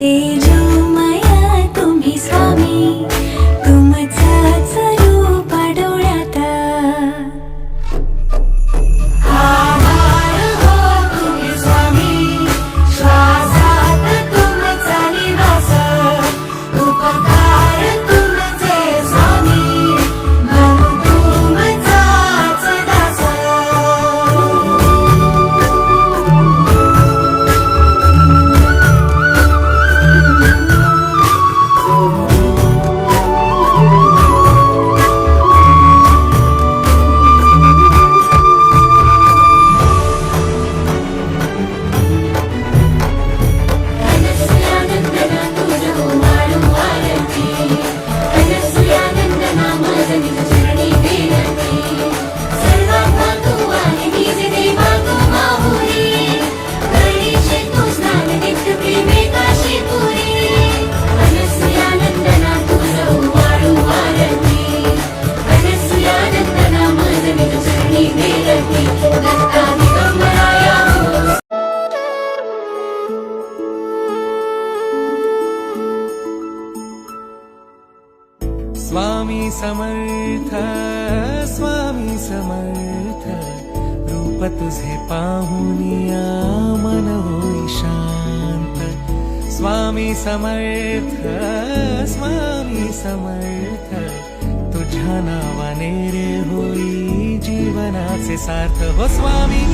तेजोमया तुम्ही स्वामी, तुमचाच रूप डोळ्यात आभार हो तुम्ही स्वामी, श्वासात तुमचा निवास, उपकार तुमचे स्वामी, म्हणून तुमचाच दास। स्वामी समर्थ, स्वामी समर्थ, रूप तुझे पाहुनिया मन होई शांत। स्वामी समर्थ, स्वामी समर्थ, तुझ्या नावाने रे होई जीवनाचे सार्थ। हो स्वामी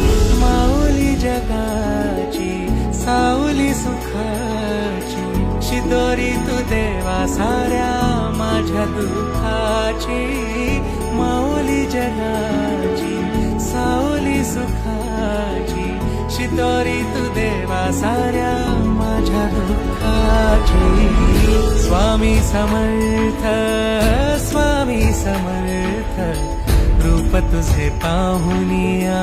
माऊली जगाची, सावली सुखाची, शिदोरी तू देवा साऱ्या माझ्या दुःखाची। माऊली जगाची, सावली सुखाची, शिदोरी तू देवा साऱ्या माझ्या दुःखाची। स्वामी समर्थ, स्वामी समर्थ, रूप तुझे पाहुनिया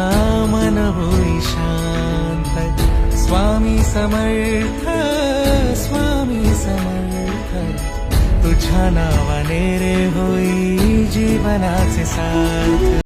मन होई शांत। स्वामी समर्थ, स्वामी समर्थ, तुझ्या नावाने रे होई जीवनाचे सार्थ।